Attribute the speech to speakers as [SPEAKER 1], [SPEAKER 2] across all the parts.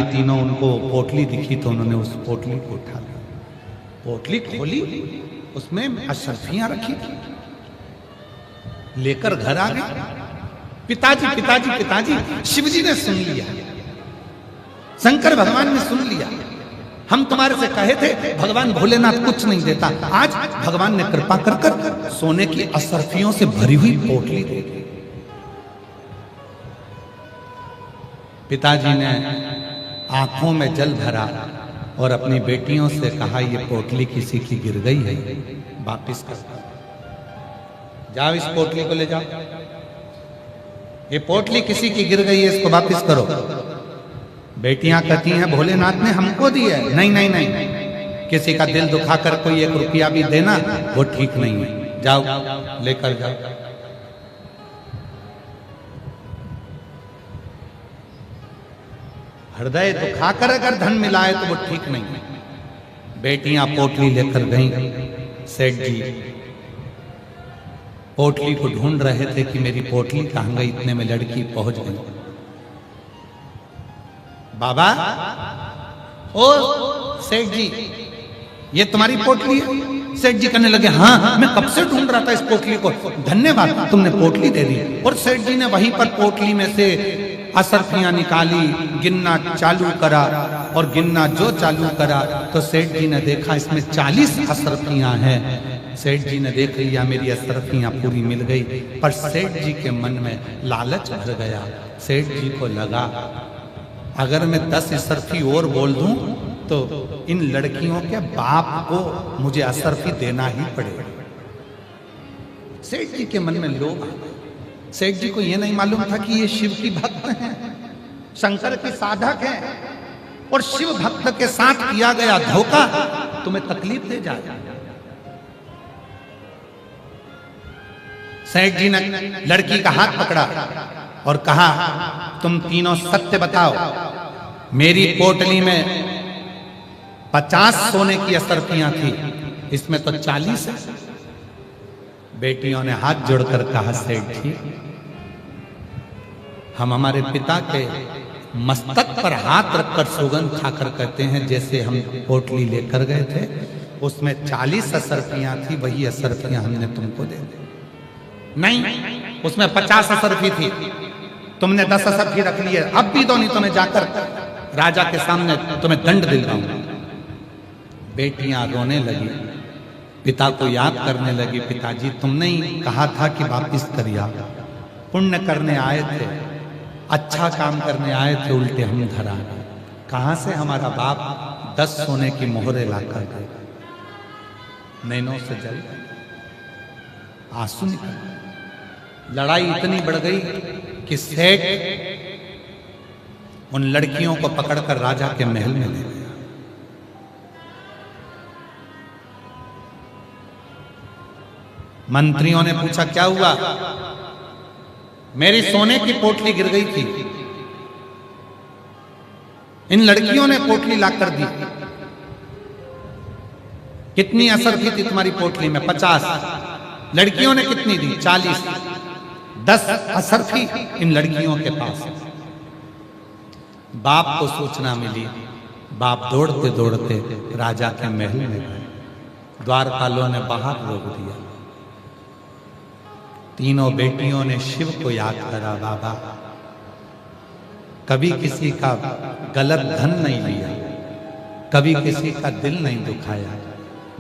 [SPEAKER 1] तीनों, उनको पोटली दिखी तो उन्होंने उस पोटली को उठा लिया। पोटली खोली, उसमें अशरफियां रखी थी, लेकर घर आ गए। पिताजी पिताजी पिताजी, शिवजी ने सुन लिया, शंकर भगवान ने सुन लिया। हम तुम्हारे से कहे थे भगवान भोलेनाथ कुछ नहीं देता, आज भगवान ने कृपा कर कर सोने की अशरफियों से भरी हुई पोटली दे दी। पिताजी ने आंखों में जल भरा और अपनी बेटियों से कहा, ये पोटली किसी की गिर गई है, वापिस कर जाओ, इस पोटली को ले जाओ, ये पोटली किसी की गिर गई है, इसको वापिस करो। बेटियां कहती हैं भोलेनाथ ने हमको दी है। नहीं नहीं नहीं, किसी का दिल दुखाकर कोई 1 रुपया भी देना वो ठीक नहीं है, जाओ लेकर जाओ। हृदय दुखाकर अगर धन मिला है तो वो ठीक नहीं है। बेटियां पोटली लेकर गईं। सेठ जी पोटली को ढूंढ रहे थे कि मेरी पोटली कहां गई, इतने में लड़की पहुंच गई। बाबा, ओ सेठ जी, ये तुम्हारी पोटली है? सेठ जी कहने लगे, हाँ मैं कब से ढूंढ रहा था इस पोटली को, धन्यवाद तुमने पोटली दे दी। और सेठ जी ने वहीं पर पोटली में से अशरफियां निकाली, गिनना चालू करा, और गिनना जो चालू करा तो सेठ जी ने देखा इसमें 40 अशरफियां हैं। सेठ जी ने देख लिया मेरी अशरफियां पूरी मिल गई, पर सेठ जी के मन में लालच भर गया। सेठ जी को लगा अगर मैं 10 अशरफी और बोल दूं तो इन लड़कियों के बाप को मुझे अशरफी देना ही पड़ेगा। सेठ जी के मन में लोभ आ गया। सेठ जी को यह नहीं मालूम था कि ये शिव की भक्त हैं, शंकर के साधक हैं, और शिव भक्त के साथ किया गया धोखा तुम्हें तकलीफ दे जाएगा। सेठ जी ने लड़की का हाथ पकड़ा और कहा, तुम तीनों सत्य बताओ, मेरी पोटली में 50 सोने की अशरफियां थी, इसमें तो 40 है। बेटियों ने हाथ जोड़कर कहा, सेठ जी हम हमारे पिता के मस्तक पर हाथ रखकर सौगंध खाकर कहते हैं, जैसे हम पोटली लेकर गए थे उसमें 40 अशरफियां थी, वही अशरफियां हमने तुमको दे दी। नहीं, उसमें 50 अशरफी थी, तुमने 10 अशरफी रख लिए, अब भी दो, नहीं तो मैं जाकर राजा के सामने तुम्हें दंड दिलवाऊंगा। बेटियां रोने लगी, पिता को याद करने लगी, पिताजी तुमने ही कहा था कि वापिस करिया, पुण्य करने आए थे, अच्छा काम करने आए थे, उल्टे हम घर आ गए। कहां से हमारा बाप 10 सोने की मोहरे लाकर गए। नैनों से जल आंसू निकल। लड़ाई इतनी बढ़ गई कि सेठ उन लड़कियों को पकड़कर राजा के महल में ले गया। मंत्रियों ने पूछा, क्या हुआ? मेरी सोने की पोटली गिर गई थी, इन लड़कियों ने पोटली लाकर दी। कितनी अशरफी थी तुम्हारी पोटली में? 50। लड़कियों ने कितनी दी? 40। 10 अशरफी इन लड़कियों के पास। बाप को सूचना मिली, बाप दौड़ते दौड़ते राजा के महल में गए। द्वारपालों ने बाहर रोक दिया। तीनों बेटियों ने शिव को याद करा, बाबा कभी किसी का गलत धन नहीं लिया, कभी किसी का दिल नहीं दुखाया,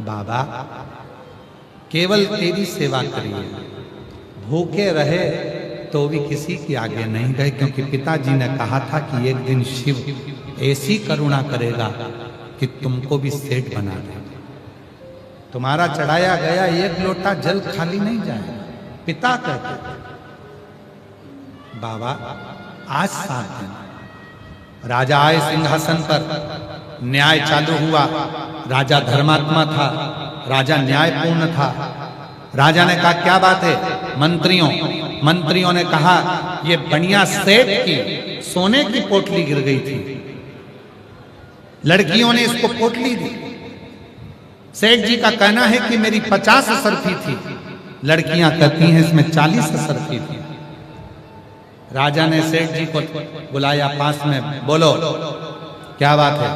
[SPEAKER 1] बाबा केवल तेरी सेवा करिए, भूखे रहे तो भी किसी के आगे नहीं गए, क्योंकि पिताजी ने कहा था कि एक दिन शिव ऐसी करुणा करेगा कि तुमको भी सेठ बना देगा। तुम्हारा चढ़ाया गया 1 लोटा जल खाली नहीं जाएगा। पिता कहते, बाबा आज 7 दिन राजा आए सिंहासन पर, न्याय चालू हुआ। राजा धर्मात्मा था, राजा न्यायपूर्ण था। राजा ने कहा, क्या बात है? मंत्रियों ने कहा, ये बढ़िया सेठ की सोने की पोटली गिर गई थी, लड़कियों ने इसको पोटली दी। सेठ जी का कहना है कि मेरी 50 अशरफी थी, लड़कियां कहती हैं इसमें 40 अशरफी थी। राजा ने सेठ जी को बुलाया पास में, बोलो क्या बात है।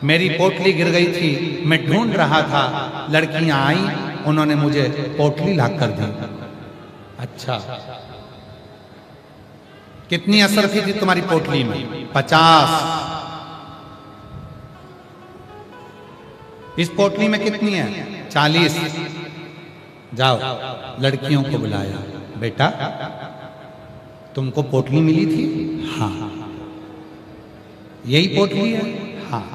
[SPEAKER 1] मेरी पोटली गिर गई थी, मैं ढूंढ रहा था, लड़कियां आई, उन्होंने मुझे पोटली ला कर दी। अच्छा, कितनी असरफी थी तुम्हारी पोटली में? 50। इस पोटली में कितनी है? 40। जाओ, लड़कियों को बुलाया, बेटा तुमको पोटली मिली थी? हाँ। यही पोटली है? हाँ।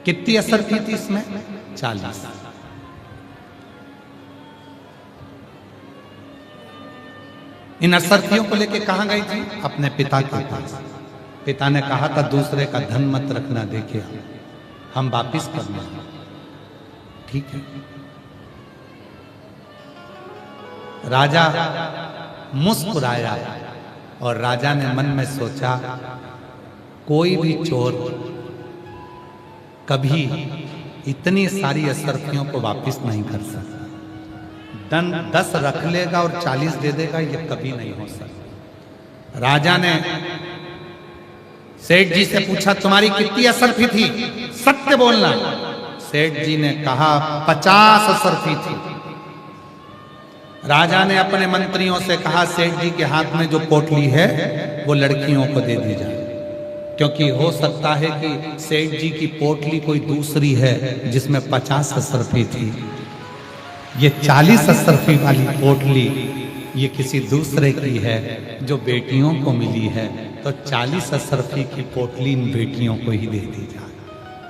[SPEAKER 1] कितनी असरफी थी इसमें? 40। इन असरफियों को लेके कहां गई थी? अपने पिता के पास। पिता ने कहा था दूसरे का धन मत रखना, देखिए हम वापिस करना। ठीक है। राजा मुस्कुराया और राजा ने मन में सोचा कोई भी चोर कभी इतनी सारी असरफियों को वापिस नहीं कर सकता। 10 रख लेगा और 40 दे देगा, ये कभी नहीं हो सकता। राजा ने सेठ जी से पूछा तुम्हारी कितनी असरफी थी? सत्य बोलना। सेठ जी ने कहा 50 असरफी थी। राजा ने अपने मंत्रियों से कहा सेठ जी के हाथ में जो पोटली है वो लड़कियों को दे दी जाए, क्योंकि हो सकता है कि सेठ जी की पोटली कोई दूसरी है जिसमें 50 असरफी थी। ये 40 असरफी वाली पोटली ये किसी दूसरे की है जो बेटियों को मिली है, तो 40 असरफी की पोटली इन बेटियों को ही दे दी जाए।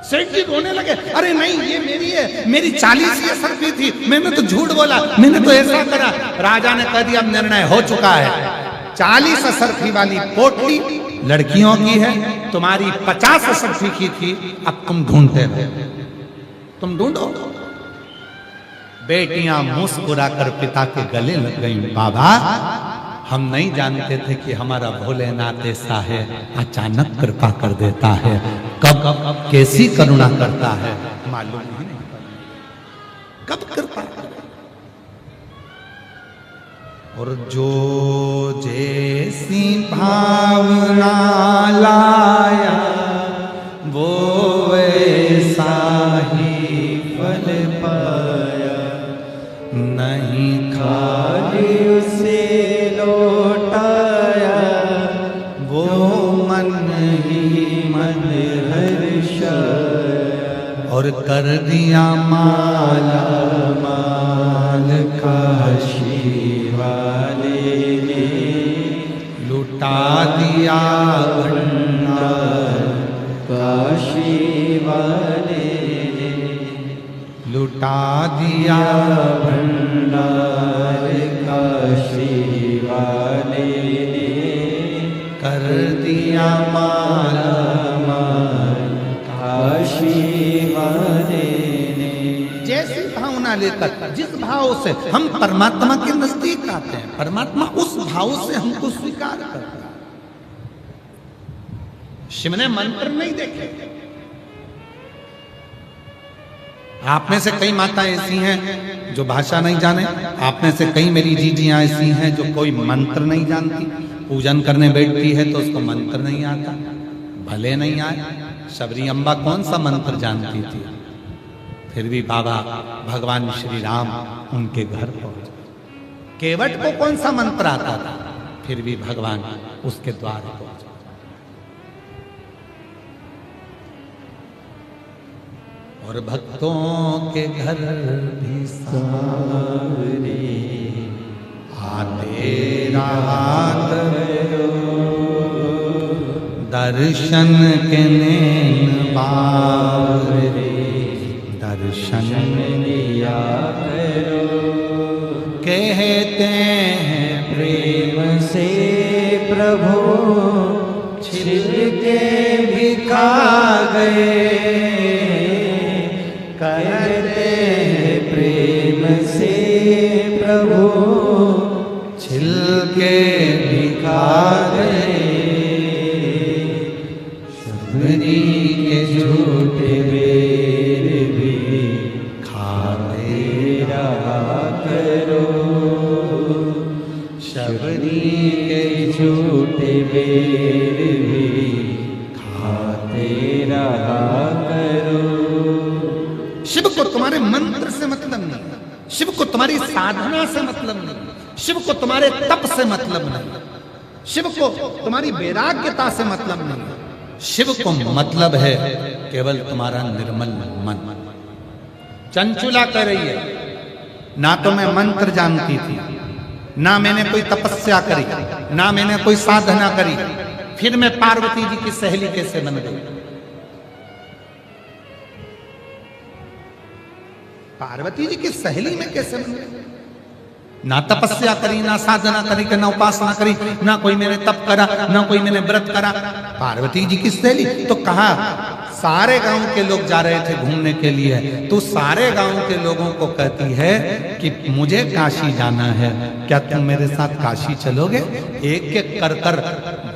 [SPEAKER 1] सेठ जी रोने लगे, अरे नहीं ये मेरी है, मेरी 40 ही असरफी थी, मैंने तो झूठ बोला, मैंने तो ऐसा करा। राजा ने कह दिया अब निर्णय हो चुका है, 40 असरफी वाली पोटली लड़कियों की है, तुम्हारी 50 असरफी की थी, अब तुम ढूंढते रहो, तुम ढूंढो। बेटियां मुस्कुराकर पिता के गले लग गईं, बाबा हम नहीं जानते थे कि हमारा भोलेनाथ ऐसा है, अचानक कृपा कर देता है, कब कैसी करुणा करता है मालूम नहीं, कब कृपा। और जो जैसी भावना लाया वो वैसा ही फल पाया, नहीं खाली उसे लौटाया, वो मन ही मन हर्षाया, और कर दिया माला माल काशी वाले ने, लुटा दिया भंडार काशी वाले ने, लुटा दिया भंडार काशी वाले ने, कर दिया माला माल काशी वाले ने। जैसी भावना लेकर, जिस भाव से हम परमात्मा के नजदीक आते हैं, परमात्मा उस भाव से हमको स्वीकार करता है। शिव ने मंत्र नहीं देखे। आप में से कई माताएं ऐसी हैं जो भाषा नहीं जाने, आप में से कई मेरी जीजियां ऐसी हैं जो कोई मंत्र नहीं जानती, पूजन करने बैठती है तो उसको मंत्र नहीं आता, भले नहीं आए। शबरी अम्बा कौन सा मंत्र जानती थी, फिर भी बाबा भगवान श्री राम उनके घर पहुंचे। केवट को कौन सा मंत्र आता था, फिर भी भगवान उसके द्वार पहुंचे। और भक्तों के घर भी सारे आते रात दर्शन के नैन बावरे, दर्शन लिया करो, कहते हैं प्रेम से प्रभु छिल के भी खा गए, करते हैं प्रेम से प्रभु छिल के भी खा गए, शबरी के झूठे बेर भी खाते रहा करो, शबरी के झूठे बेर भी खाते
[SPEAKER 2] तेरा करो।
[SPEAKER 1] शिव को तुम्हारे मंत्र से मतलब नहीं, शिव को तुम्हारी साधना से मतलब नहीं, शिव को तुम्हारे तप से मतलब नहीं, शिव को तुम्हारी वैराग्यता से मतलब नहीं, शिव को मतलब है केवल तुम्हारा निर्मल मन। चंचुला कह रही है, ना तो मैं मंत्र जानती थी, ना मैंने कोई तपस्या करी, ना मैंने कोई साधना करी, फिर मैं पार्वती जी की सहेली कैसे बन गई? पार्वती जी की सहेली में कैसे बन गई? ना तपस्या करी, ना साधना करी, ना उपासना करी, ना कोई मैंने तप करा, ना कोई मैंने व्रत करा, पार्वती जी की सहेली। तो कहा सारे गांव के लोग जा रहे थे घूमने के लिए, तो सारे गांव के लोगों को कहती है कि मुझे काशी जाना है, क्या तुम मेरे साथ काशी चलोगे? एक एक कर कर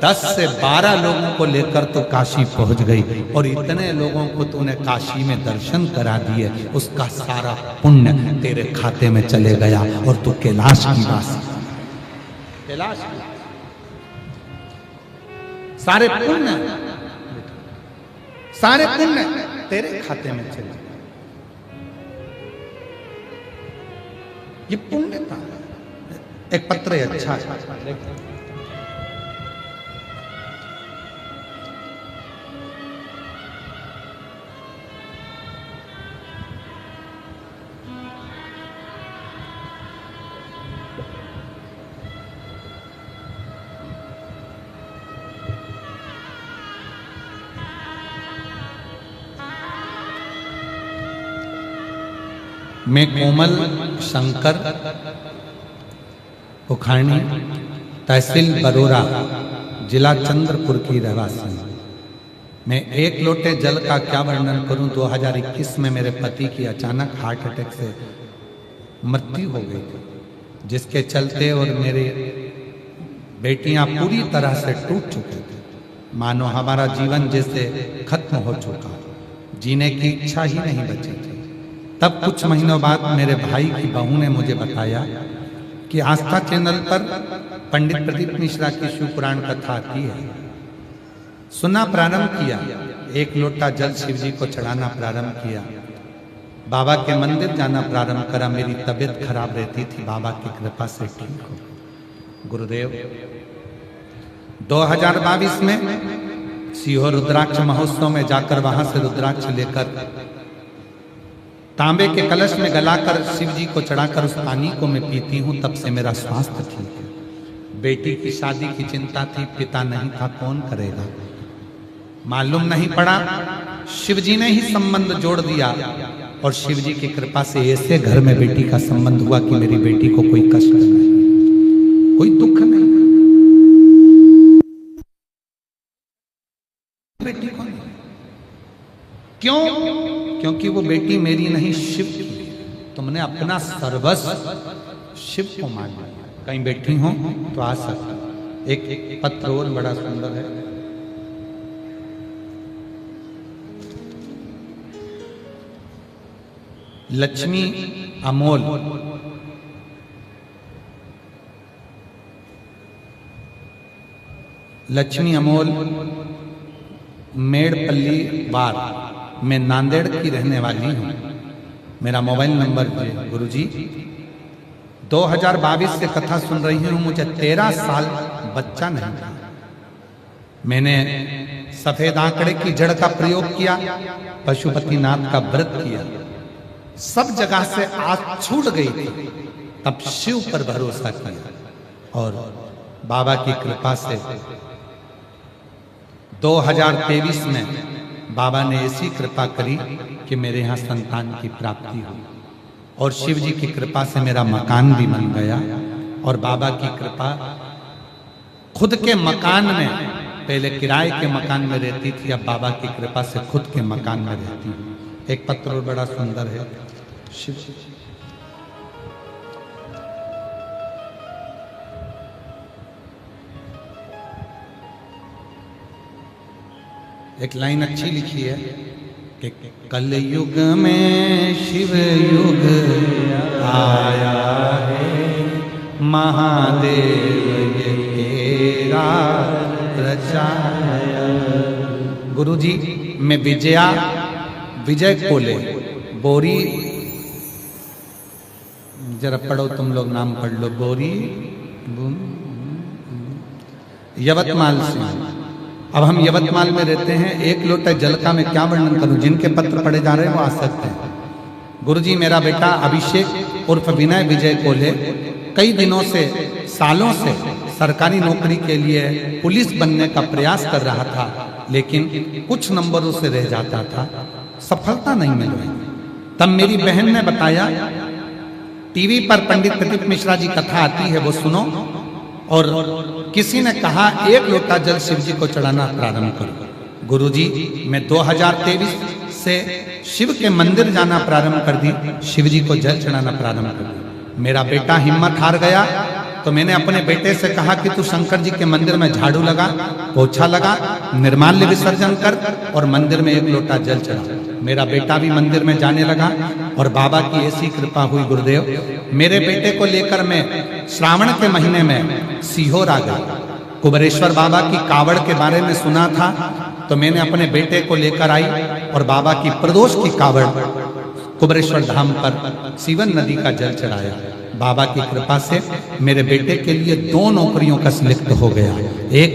[SPEAKER 1] 10 से 12 लोगों को लेकर तो काशी पहुंच गई, और इतने लोगों को तूने काशी में दर्शन करा दिए, उसका सारा पुण्य तेरे खाते में चले गया और तू कैलाश की वासी। कैलाश की सारे पुण्य, सारे पुण्य तेरे खाते में चले। ये पुण्यता है। एक पत्र है, अच्छा है, मैं कोमल शंकर उखाणी, तहसील बरोरा, जिला चंद्रपुर की रहवासी। मैं एक लोटे जल का क्या वर्णन करूं। 2021 में मेरे पति की अचानक हार्ट अटैक से मृत्यु हो गई थी, जिसके चलते और मेरे बेटियां पूरी तरह से टूट चुके थे। मानो हमारा जीवन जैसे खत्म हो चुका, जीने की इच्छा ही नहीं बची थी। तब कुछ महीनों बाद मेरे भाई की बहू ने मुझे बताया कि आस्था चैनल पर पंडित प्रदीप मिश्रा की शिव पुराण कथा आती है। सुनना प्रारंभ किया, एक लोटा जल शिव जी को चढ़ाना प्रारंभ किया, बाबा के मंदिर जाना प्रारंभ करा। मेरी तबीयत खराब रहती थी, बाबा की कृपा से ठीक हो। गुरुदेव 2022 में सीहोर रुद्राक्ष महोत्सव में जाकर वहां से रुद्राक्ष लेकर तांबे के कलश में गलाकर शिव जी को चढ़ाकर उस पानी को मैं पीती हूँ, तब से मेरा स्वास्थ्य ठीक है। बेटी की शादी की चिंता थी, पिता नहीं था, कौन करेगा? मालूम नहीं पड़ा, शिव जी ने ही संबंध जोड़ दिया, और शिव जी की कृपा से ऐसे घर में बेटी का संबंध हुआ कि मेरी बेटी को कोई कष्ट नहीं, कोई दुख नहीं। बेटी को नहीं। क्यों? क्योंकि वो बेटी मेरी नहीं, शिव की। तुमने अपना सर्वस्व शिव को मान लिया। कहीं बैठी हो तो आ सकता। एक पत्र और बड़ा सुंदर है, लक्ष्मी अमोल, लक्ष्मी अमोल मेड़पल्ली वार, मैं नांदेड़ की रहने वाली हूँ। मेरा मोबाइल नंबर है गुरुजी। 2022 से कथा सुन रही हूँ, मुझे 13 साल बच्चा नहीं था। मैंने सफेद आंकड़े की जड़ का प्रयोग किया, पशुपतिनाथ का व्रत किया, सब जगह से आग छूट गई थी। तब शिव पर भरोसा किया और बाबा की कृपा से 2023 में बाबा ने ऐसी कृपा करी कि मेरे यहाँ संतान की प्राप्ति हुई, और शिव जी की कृपा से मेरा मकान भी बन गया। और बाबा की कृपा, खुद के मकान में, पहले किराए के मकान में रहती थी, अब बाबा की कृपा से खुद के मकान में रहती हूँ। एक पत्र बड़ा सुंदर है, शिव एक लाइन अच्छी लिखी है कि कल युग में शिव युग आया है, महादेव ये तेरा रचाया। गुरुजी मैं विजय कोले बोरी, जरा पढ़ो तुम लोग, नाम पढ़ लो। बोरी यवतमाल से। अब हम यवतमाल में रहते हैं। एक लोटा जल का मैं क्या वर्णन करूं, जिनके पत्र पढ़े जा रहे हैं वो आ सकते हैं। गुरुजी मेरा बेटा अभिषेक उर्फ विनय विजय कोले कई दिनों से, सालों से सरकारी नौकरी के लिए पुलिस बनने का प्रयास कर रहा था, लेकिन कुछ नंबरों से रह जाता था, सफलता नहीं मिल रही। तब मेरी बहन ने बताया टीवी पर पंडित प्रदीप मिश्रा जी कथा आती है, वो सुनो। और किसी ने कहा 1 लोटा जल शिव जी को चढ़ाना प्रारंभ करो। गुरुजी मैं 2023 से शिव के मंदिर जाना प्रारंभ कर दी, शिव जी को जल चढ़ाना प्रारंभ कर दी। मेरा बेटा हिम्मत हार गया, तो मैंने अपने बेटे से कहा कि तू शंकर जी के मंदिर में झाड़ू लगा, पोछा लगा, निर्माल्य विसर्जन कर और मंदिर में 1 लोटा जल चढ़ा। मेरा बेटा भी मंदिर में जाने लगा और बाबा की ऐसी कृपा हुई गुरुदेव, मेरे बेटे को लेकर मैं श्रावण के महीने में सीहोर आ गया। कुबेरेश्वर बाबा की कावड़ के बारे में सुना था, तो मैंने अपने बेटे को लेकर आई और बाबा की प्रदोष की कावड़ कुबेरेश्वर धाम पर सीवन नदी का जल चढ़ाया। बाबा की कृपा से मेरे बेटे के लिए 2 नौकरियों का सिलेक्ट हो गया, एक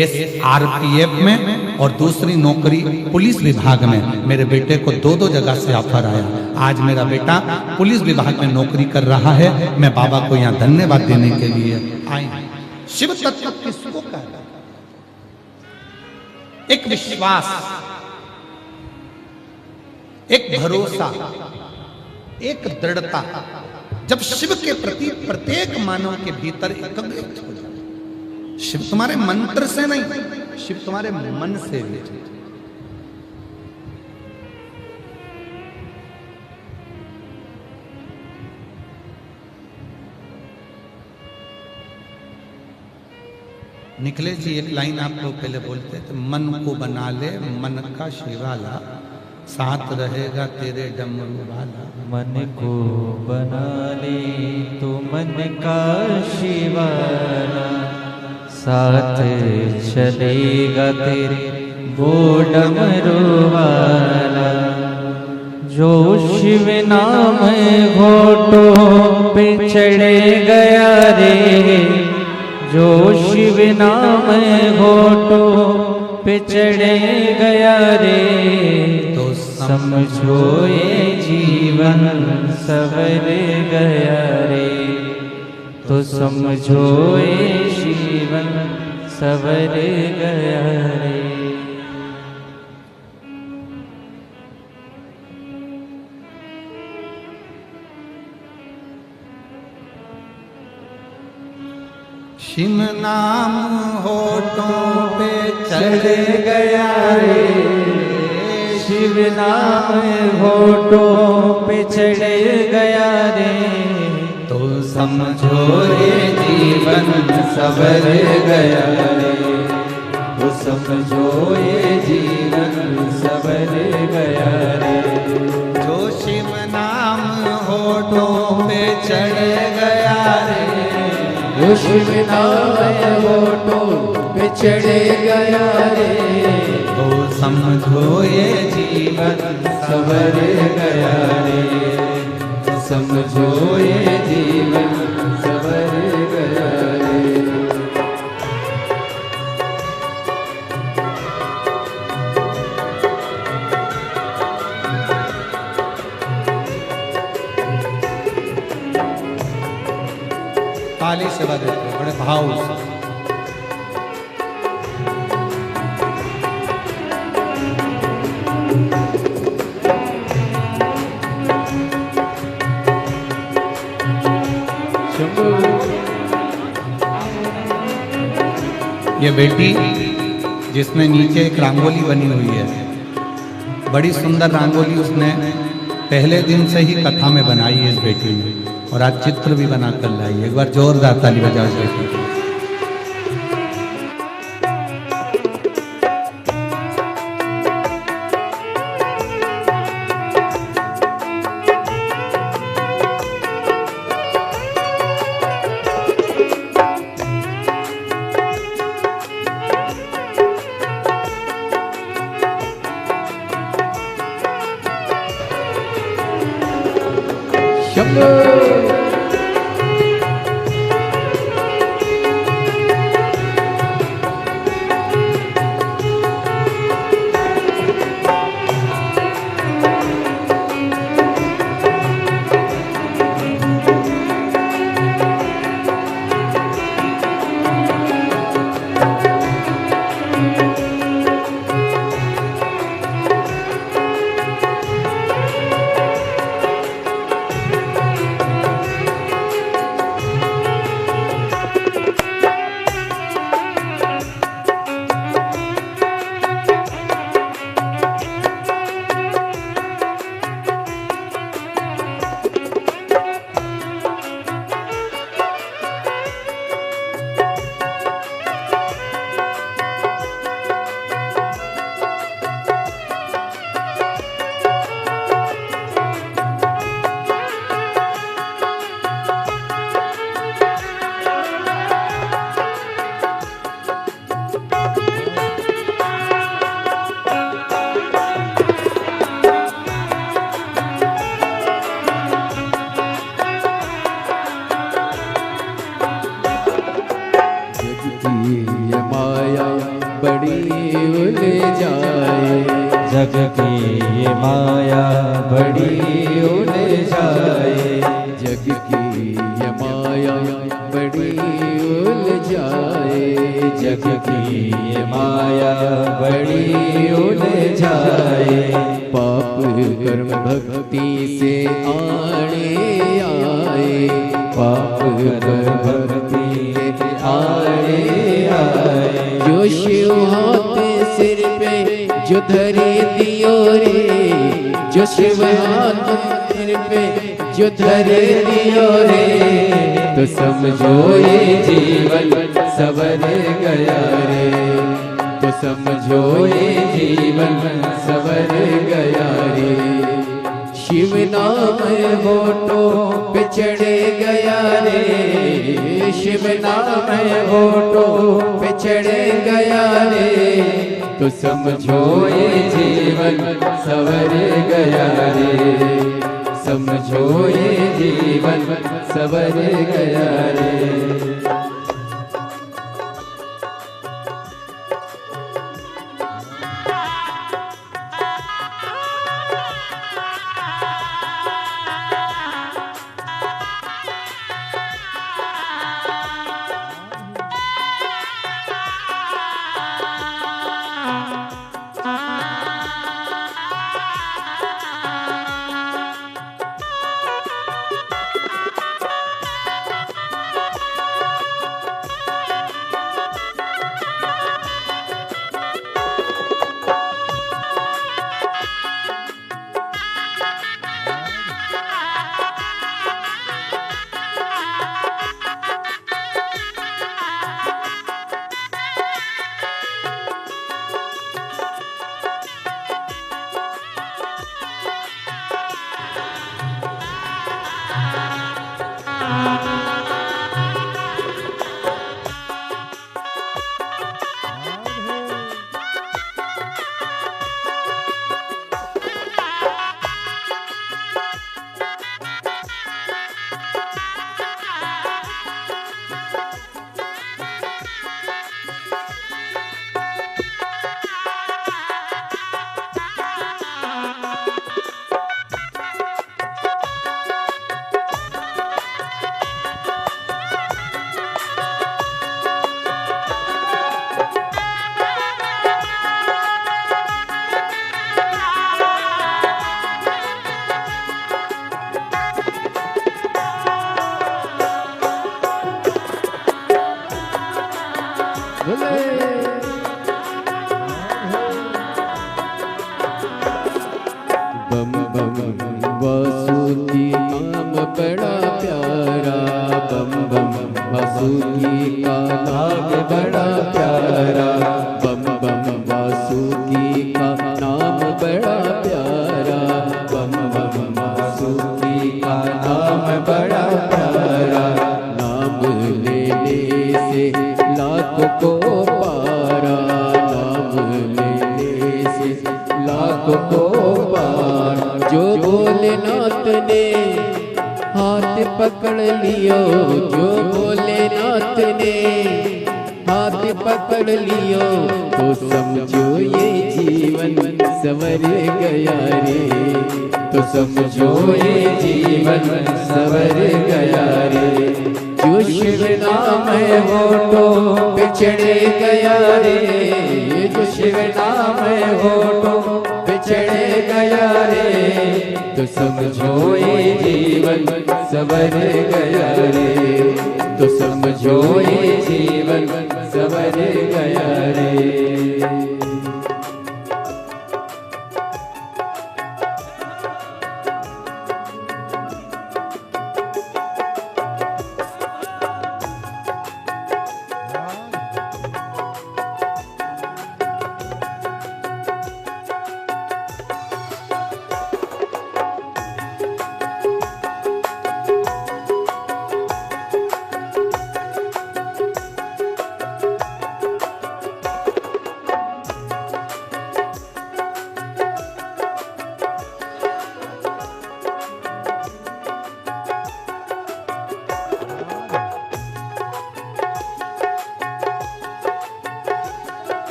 [SPEAKER 1] SRPF में और दूसरी नौकरी पुलिस विभाग में। मेरे बेटे को 2 जगह से ऑफर आया। आज मेरा बेटा पुलिस विभाग में नौकरी कर रहा है। मैं बाबा को यहाँ धन्यवाद देने के लिए आई। शिव तत्व किसको कहता है? एक विश्वास, एक भरोसा, एक दृढ़ता। जब शिव के प्रति प्रत्येक मानव के भीतर एकाग्रित हो जाए, शिव तुम्हारे मंत्र से नहीं, शिव तुम्हारे मन से भी। निखिलेश जी एक लाइन आप लोग पहले बोलते थे, मन को बना ले मन का शिवाला, साथ रहेगा तेरे डमरू वाला।
[SPEAKER 2] मन को बना ले तो मन का शिवाला, साथ चलेगा तेरे वो डमरू वाला। जो शिव नाम घोटों पे चढ़े गया रे, जो शिव नाम घोटों पे चढ़े गया रे, तो समझो ये जीवन सवर गया रे, तो समझो ये जीवन सवर गया रे।
[SPEAKER 1] शिव नाम होठों पे चढ़ गया रे,
[SPEAKER 2] शिव नाम होठों पे चढ़ गया रे,
[SPEAKER 1] तो
[SPEAKER 2] समझो ये जीवन सवर गया रे, तो समझो ये जीवन सवर गया रे।
[SPEAKER 1] जो शिव नाम होठों पे चढ़ गया रे,
[SPEAKER 2] जो शिव नाम होठों पे चढ़ गया रे,
[SPEAKER 1] तो समझो ये जीवन
[SPEAKER 2] सवर गया रे, समझो ये जीवन सवर गया रे।
[SPEAKER 1] ताली सेवा देते बड़े भाव से। ये बेटी जिसमें नीचे एक रंगोली बनी हुई है, बड़ी सुंदर रंगोली उसने पहले दिन से ही कथा में बनाई है इस बेटी ने, और आज चित्र भी बना कर लाई। एक बार जोरदार ताली बजाओ इस बेटी को।
[SPEAKER 2] शंभो
[SPEAKER 3] जग की ये माया बड़ी उलझाए,
[SPEAKER 2] जग की ये माया बड़ी उलझाए,
[SPEAKER 3] जग की ये माया बड़ी उलझाए।
[SPEAKER 2] पाप कर्म भक्ति से आने आए,
[SPEAKER 3] पाप कर्म भक्ति से आने आए।
[SPEAKER 2] जो शिव हाथ सिर पे जो धरे दियो रे, जो शिव हाथ सिर पे जो धरे दियो रे, तो समझो ये जीवन सवर गया रे, तो समझो ये जीवन सवर गया रे। शिव नाम होठो पे चढ़ गया रे, शिव नाम होठो पे चढ़ गया रे, तो समझो ये जीवन सवर गया रे, समझो ये जीवन सवर गया रे। बम बम वासुकी नाम बड़ा प्यारा, बम बम वासुकी का नाम बड़ा प्यारा, बम बम वासुकी का नाम बड़ा प्यारा, बम बम वासुकी का नाम बड़ा प्यारा। नाम लेने से लाख को पारा, नाम लेने से लाख को पारा। जो भोलेनाथ ने हाथ पकड़ लियो जो भोलेनाथ ने, हाथ पकड़ लियो तो समझो ये जीवन संवर गया रे,
[SPEAKER 3] तो समझो ये जीवन संवर गया रे।
[SPEAKER 2] जो शिव नाम है वो तो बिछड़ गया रे, जो शिव नाम है वो तो बिछड़ गया रे,
[SPEAKER 3] तो समझो ये जीवन संवर गया रे, तो समझो ये जीवन संवर गया रे।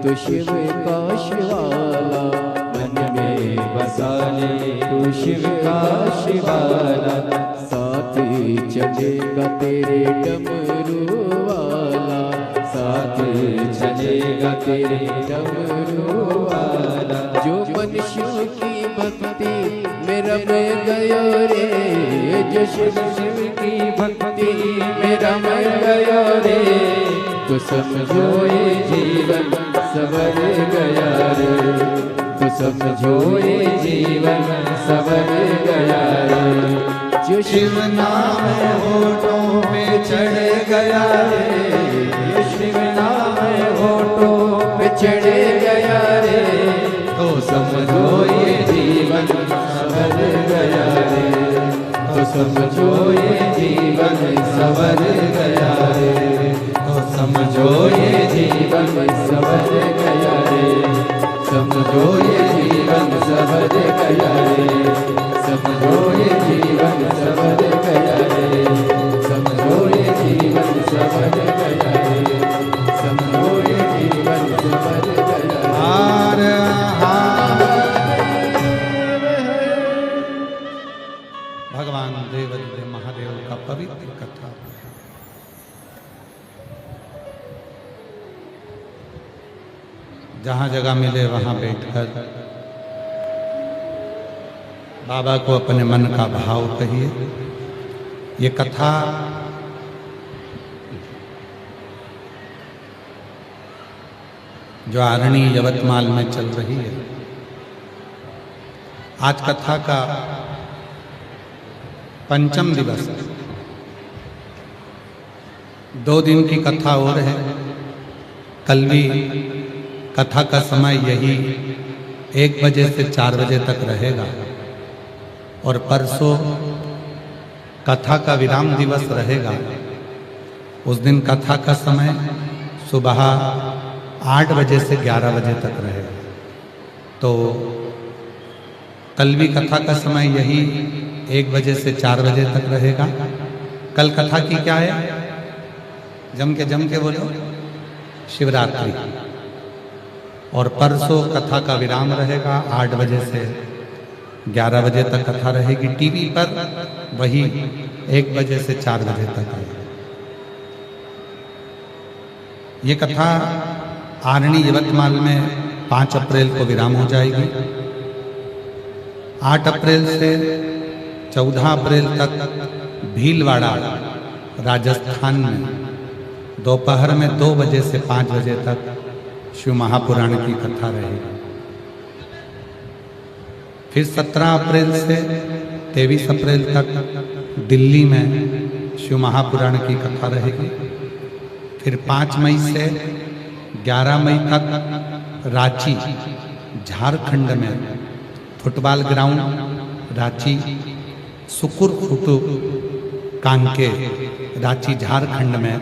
[SPEAKER 2] तो शिव का शिवाला,
[SPEAKER 3] मन में बसा ले तू शिव का शिवाला।
[SPEAKER 2] साथ चलेगा तेरे डमरू वाला,
[SPEAKER 3] साथ चलेगा तेरे डमरू वाला।
[SPEAKER 2] जो मनुष्यों की भक्ति में रम गयो रे, जो शिव शिव की भक्ति में रम गयो रे,
[SPEAKER 3] तो समझो ये जीवन संवर गया रे, तो समझो ये जीवन संवर गया रे।
[SPEAKER 2] जो
[SPEAKER 1] शिव नाम होठों पे चढ़ गया रे,
[SPEAKER 3] जो शिव नाम होठों पे चढ़ गया रे,
[SPEAKER 1] तो
[SPEAKER 3] समझो ये जीवन संवर गया रे, तो समझो ये जीवन संवर गया रे, तो समझो ये जीवन संवर गया रे, समझो ये जीवन संवर गया रे, समझो ये जीवन संवर गया रे, समझो ये जीवन संवर गया रे, समझो ये जीवन संवर गया रे।
[SPEAKER 1] हार भगवान देवदेव महादेव का पवित्र कथा। जहाँ जगह मिले वहाँ बैठकर बाबा को अपने मन का भाव कहिए। ये कथा जो आरणी यवतमाल में चल रही है, आज कथा का पंचम दिवस है। 2 दिन की कथा और है। कल भी कथा का समय यही 1 बजे से 4 बजे तक रहेगा और परसों कथा का विराम दिवस रहेगा। उस दिन कथा का समय सुबह 8 बजे से 11 बजे तक रहेगा। तो कल भी कथा का समय यही 1 बजे से 4 बजे तक रहेगा। कल कथा की क्या है? जम के बोलो, शिवरात्रि। और परसों कथा का विराम रहेगा, 8 बजे से 11 बजे तक कथा रहेगी। टीवी पर वही 1 बजे से 4 बजे तक है। ये कथा आरणी यवतमाल में 5 अप्रैल को विराम हो जाएगी। 8 अप्रैल से 14 अप्रैल तक भीलवाड़ा राजस्थान में दोपहर में 2 बजे से 5 बजे तक शिव महापुराण की कथा रहेगी। फिर 17 अप्रैल से 23 अप्रैल तक दिल्ली में शिव महापुराण की कथा रहेगी। फिर 5 मई से 11 मई तक रांची झारखंड में फुटबॉल ग्राउंड रांची, सुकुर फुटू कांके रांची झारखंड में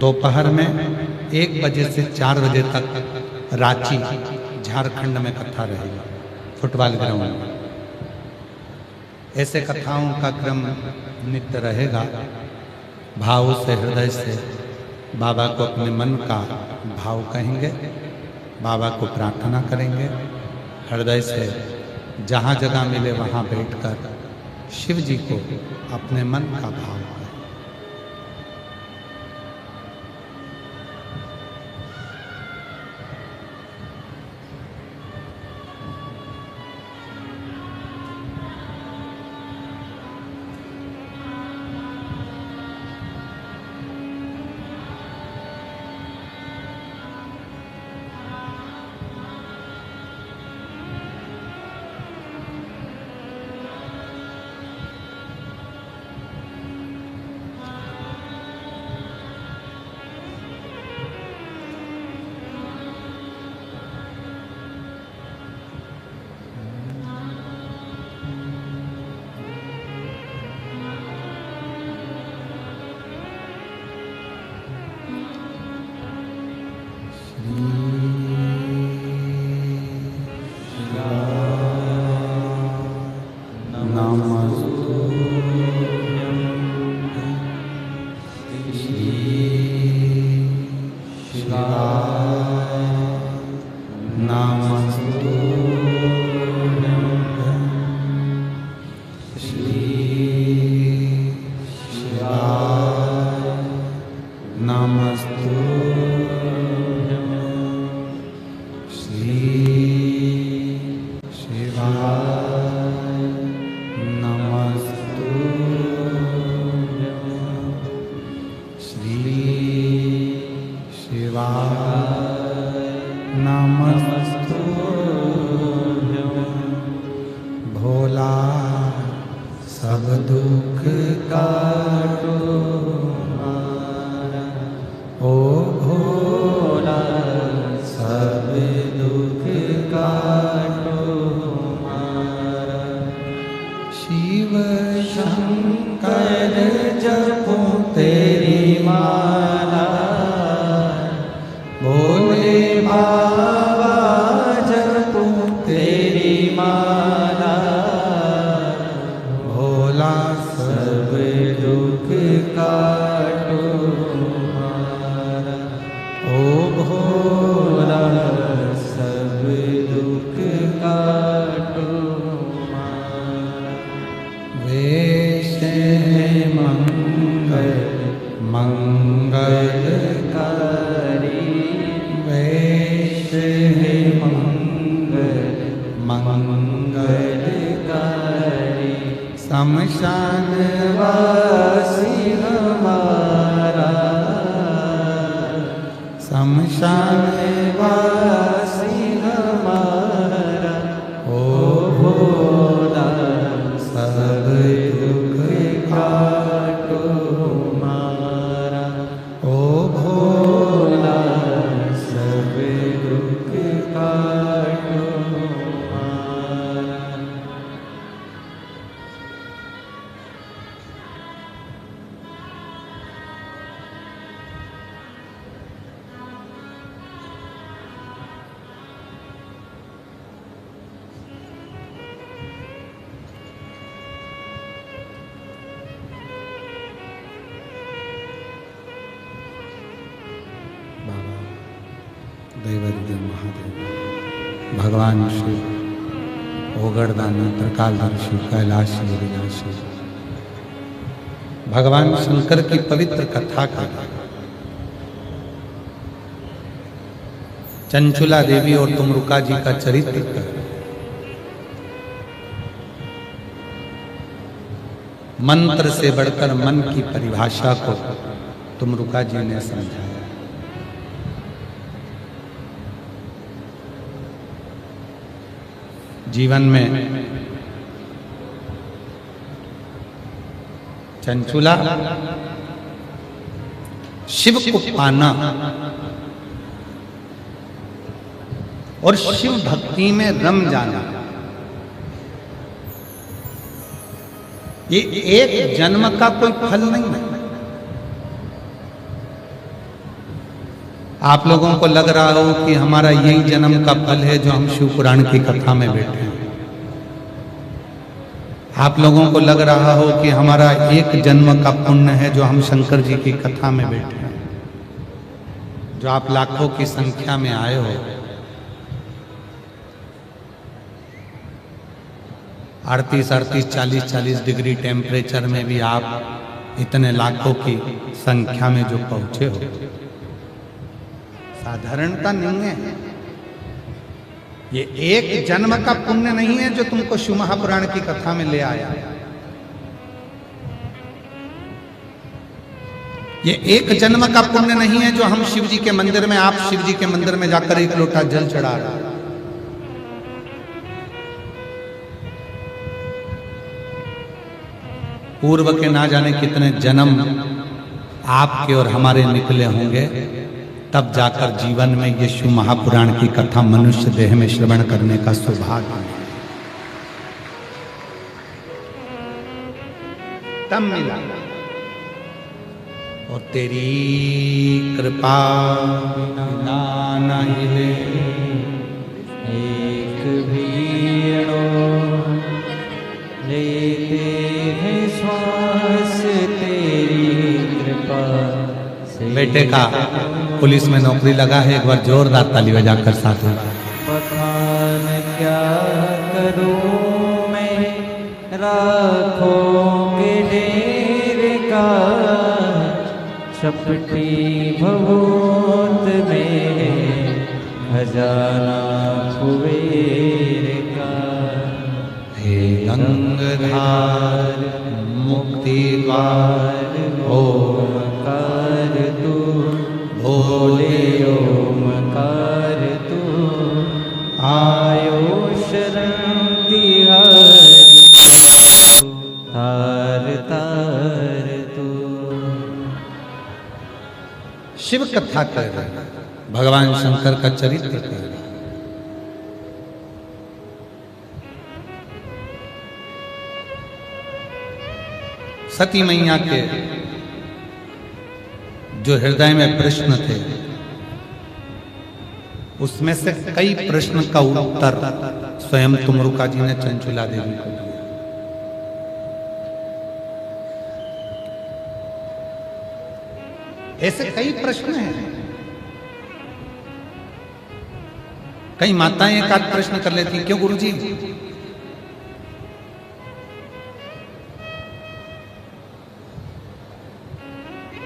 [SPEAKER 1] दोपहर में 1 बजे से 4 बजे तक रांची झारखंड में कथा रहेगी फुटबॉल ग्राउंड में। ऐसे कथाओं का क्रम नित्य रहेगा। भाव से, हृदय से बाबा को अपने मन का भाव कहेंगे, बाबा को प्रार्थना करेंगे, हृदय से जहाँ जगह मिले वहाँ बैठकर शिव जी को अपने मन का भाव करें। भोला सब दुख काटो हमारा, ओ भोला सब दुख काटो हमारा। शिव शंकर जपो तेरी माला, भोले बाबा जपो तेरी माला। भोला सब दुख काटो हमारा, ओ भोला सब दुख काटो हमारा। वेश मंगल मंगलकारी, वेश मंगल मंगलकारी। शमशान वासी हमारा, शमशान वासी हमारा। ओ भोला सब दुख काटो हमारा, ओ भोला सब दुख काटो हमारा। बाबा दैवज्ञ महादेव, भगवान शिव, ओगरदानी, त्रिकालदर्शी, कैलाशी, विनाशी, भगवान शंकर की पवित्र कथा का चंचुला देवी और तुमरुका जी का चरित्र का मंत्र से बढ़कर मन की परिभाषा को तुमरुका जी ने समझाया। जीवन में चंचुला शिव को पाना और शिव भक्ति में रम जाना, ये एक जन्म का कोई फल नहीं है। आप लोगों को लग रहा हो कि हमारा यही जन्म का फल है जो हम शिव पुराण की कथा में बैठे हैं। आप लोगों को लग रहा हो कि हमारा एक जन्म का पुण्य है जो हम शंकर जी की कथा में बैठे हैं, जो आप लाखों की संख्या में आए हो। 38, 40 डिग्री टेम्परेचर में भी आप इतने लाखों की संख्या में जो पहुंचे हो, साधारणता नहीं है। ये एक जन्म का पुण्य नहीं है जो तुमको शिव महापुराण की कथा में ले आया। ये एक जन्म का पुण्य नहीं है जो हम शिव जी के मंदिर में, आप शिव जी के मंदिर में जाकर एक लोटा जल चढ़ा रहे हैं। पूर्व के ना जाने कितने जन्म आपके और हमारे निकले होंगे, तब जाकर जीवन में ये शिव महापुराण की कथा मनुष्य देह में श्रवण करने का सौभाग्य तब मिला। और तेरी कृपा बिना न हिले
[SPEAKER 3] एक भीड़ो लेते हैं श्वास तेरी कृपा से।
[SPEAKER 1] बेटे का पुलिस में नौकरी लगा है, एक बार जोरदार ताली बजाकर साथ में।
[SPEAKER 3] बखान क्या करूं मैं राखों के ढेर का, चपटी भभूत में खजाना कुबेर का।
[SPEAKER 1] हे गंगाधार मुक्ति द्वार
[SPEAKER 3] ओमकार तू,
[SPEAKER 1] भोले
[SPEAKER 3] ओमकार तू, आयो शरण तिहारी तार तार तू।
[SPEAKER 1] शिव कथा कर रहे हैं, भगवान शंकर का चरित्र कर रहे हैं। सती मैया के जो हृदय में प्रश्न थे, उसमें से कई प्रश्न का उत्तर स्वयं तुमरुका जी ने चंचुला देवी को दिया। ऐसे कई प्रश्न हैं। कई माताएं एक आध प्रश्न कर लेती, क्यों गुरुजी?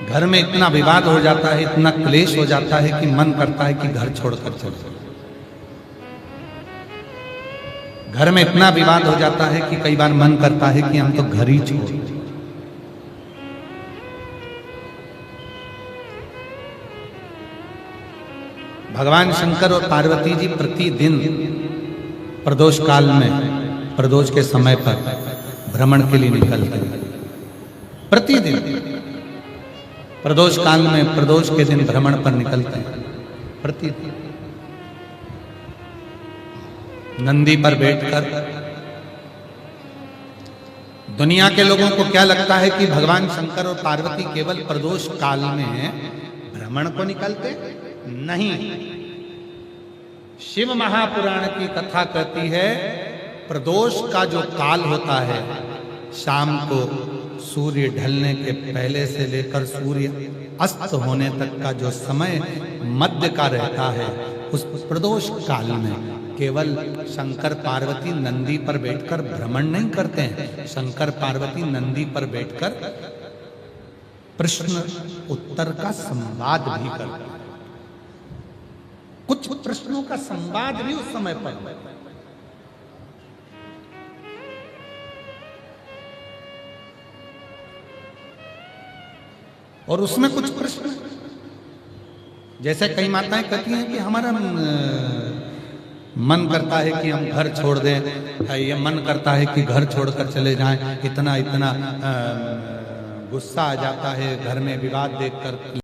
[SPEAKER 1] घर में इतना विवाद हो जाता है, इतना क्लेश हो जाता है कि मन करता है कि घर छोड़कर चले जाओ। घर में इतना विवाद हो जाता है कि कई बार मन करता है कि हम तो घर ही छोड़। भगवान शंकर और पार्वती जी प्रतिदिन प्रदोष काल में, प्रदोष के समय पर भ्रमण के लिए निकलते हैं। प्रतिदिन प्रदोष काल में, प्रदोष के दिन भ्रमण पर निकलते हैं। प्रतिदिन नंदी पर बैठकर। दुनिया के लोगों को क्या लगता है कि भगवान शंकर और पार्वती केवल प्रदोष काल में भ्रमण को निकलते? नहीं। शिव महापुराण की कथा कहती है प्रदोष का जो काल होता है, शाम को सूर्य ढलने के पहले से लेकर सूर्य अस्त होने तक का जो समय मध्य का रहता है, उस प्रदोष काल में केवल शंकर पार्वती नंदी पर बैठकर भ्रमण नहीं करते हैं। शंकर पार्वती नंदी पर बैठकर प्रश्न उत्तर का संवाद भी करते हैं। कुछ प्रश्नों का संवाद भी उस समय पर। और उसमें कुछ प्रश्न, जैसे कई माताएं कहती हैं कि हमारा मन करता है कि हम घर छोड़ दें, ये मन करता है कि घर छोड़कर चले जाएं, इतना इतना गुस्सा आ जाता है घर में विवाद देखकर।